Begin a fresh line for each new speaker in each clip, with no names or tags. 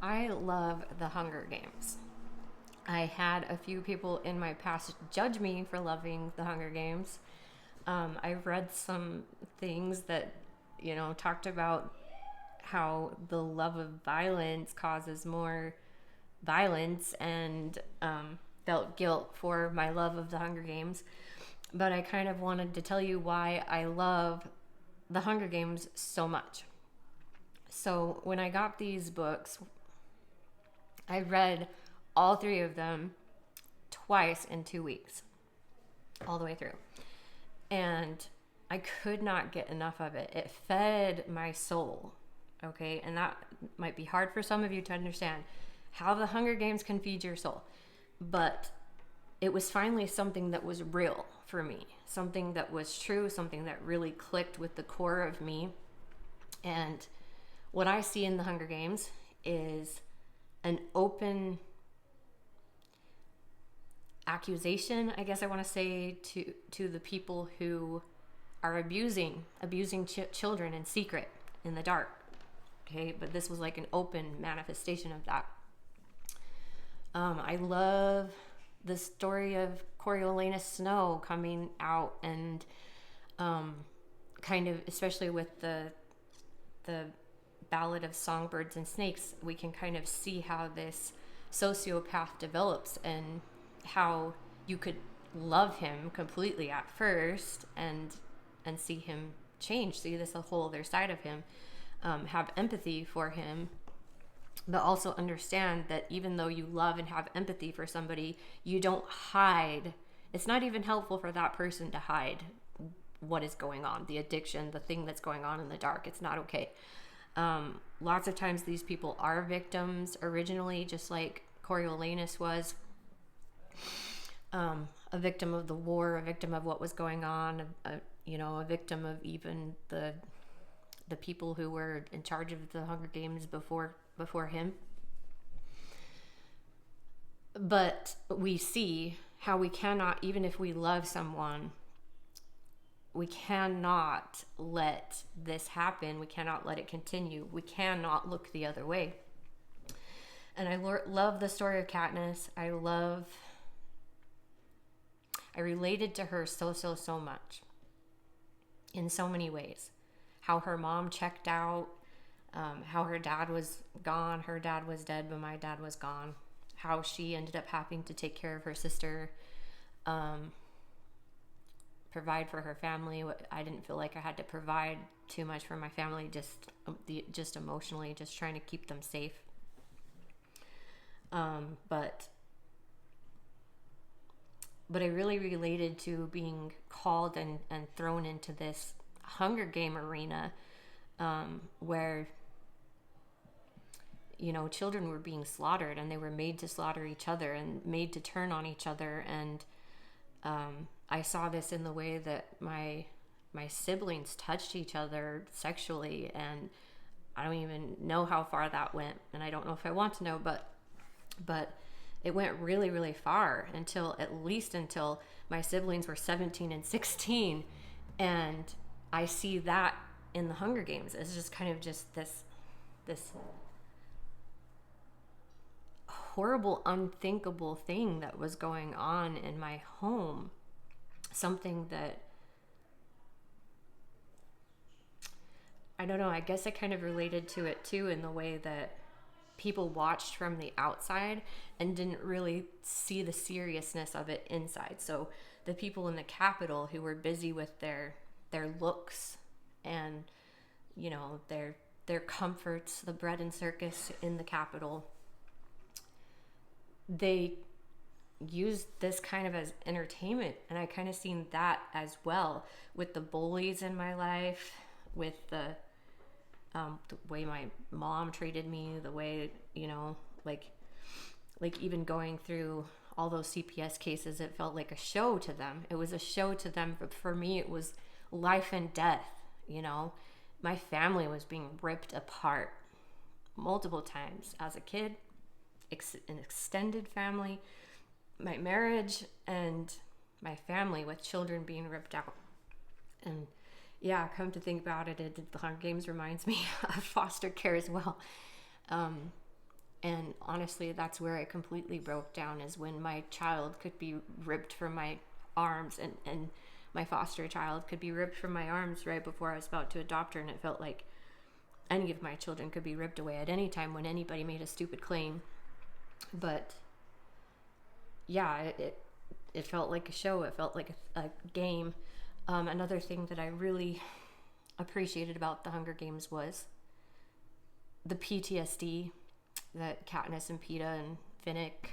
I love the Hunger Games. I had a few people in my past judge me for loving the Hunger Games. I read some things that, talked about how the love of violence causes more violence, and felt guilt for my love of the Hunger Games. But I kind of wanted to tell you why I love the Hunger Games so much. So when I got these books, I read all three of them twice in 2 weeks, all the way through. And I could not get enough of it. It fed my soul. Okay. And that might be hard for some of you to understand how the Hunger Games can feed your soul. But it was finally something that was real for me, something that was true, something that really clicked with the core of me. And what I see in the Hunger Games is an open accusation, I guess I want to say, to the people who are abusing children in secret, in the dark. Okay, but this was like an open manifestation of that. I love the story of Coriolanus Snow coming out, and kind of, especially with the Ballad of Songbirds and Snakes, we can kind of see how this sociopath develops, and how you could love him completely at first, and see him change, see this whole other side of him, have empathy for him, but also understand that even though you love and have empathy for somebody, you don't hide. It's not even helpful for that person to hide what is going on, the addiction, the thing that's going on in the dark. It's not okay. Lots of times these people are victims originally, just like Coriolanus was, a victim of the war, a victim of what was going on, a victim of even the people who were in charge of the Hunger Games before him. But we see how we cannot, even if we love someone, we cannot let this happen. We cannot let it continue. We cannot look the other way. And I love the story of Katniss. I related to her so much in so many ways. How her mom checked out, how her dad was gone. Her dad was dead, but my dad was gone. How she ended up having to take care of her sister, provide for her family. I didn't feel like I had to provide too much for my family, just emotionally, just trying to keep them safe. But I really related to being called and thrown into this Hunger Game arena, where children were being slaughtered, and they were made to slaughter each other and made to turn on each other. And I saw this in the way that my siblings touched each other sexually, and I don't even know how far that went, and I don't know if I want to know, but it went really, really far, until my siblings were 17 and 16. And I see that in the Hunger Games. It's just kind of just this horrible, unthinkable thing that was going on in my home. Something that, I don't know, I guess I kind of related to it too, in the way that people watched from the outside and didn't really see the seriousness of it inside. So the people in the Capitol who were busy with their looks and their comforts, the bread and circus in the Capitol, they used this kind of as entertainment. And I kind of seen that as well with the bullies in my life, with the way my mom treated me, the way, like even going through all those CPS cases, it felt like a show to them. It was a show to them, but for me, it was life and death. My family was being ripped apart multiple times as a kid, an extended family, my marriage, and my family with children being ripped out. And yeah, come to think about it, the Hunger Games reminds me of foster care as well. And honestly, that's where I completely broke down, is when my child could be ripped from my arms, and my foster child could be ripped from my arms right before I was about to adopt her. And it felt like any of my children could be ripped away at any time when anybody made a stupid claim. But yeah, it felt like a show. It felt like a game. Another thing that I really appreciated about the Hunger Games was the PTSD that Katniss and Peeta and Finnick,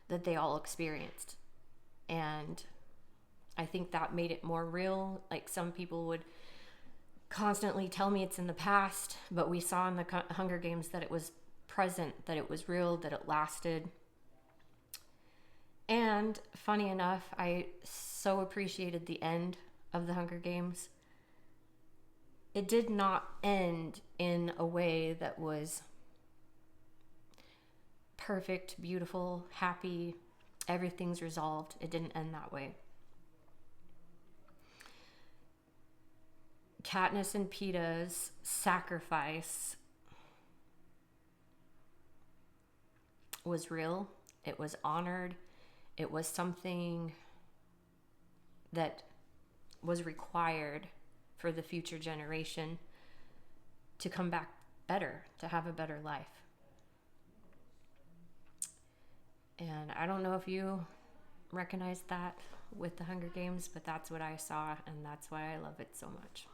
that they all experienced. And I think that made it more real. Like, some people would constantly tell me it's in the past, but we saw in the Hunger Games that it was present, that it was real, that it lasted. And funny enough, I so appreciated the end of the Hunger Games. It did not end in a way that was perfect, beautiful, happy, everything's resolved. It didn't end that way. Katniss and Peeta's sacrifice was real. It was honored. It was something that was required for the future generation to come back better, to have a better life. And I don't know if you recognize that with the Hunger Games, but that's what I saw, and that's why I love it so much.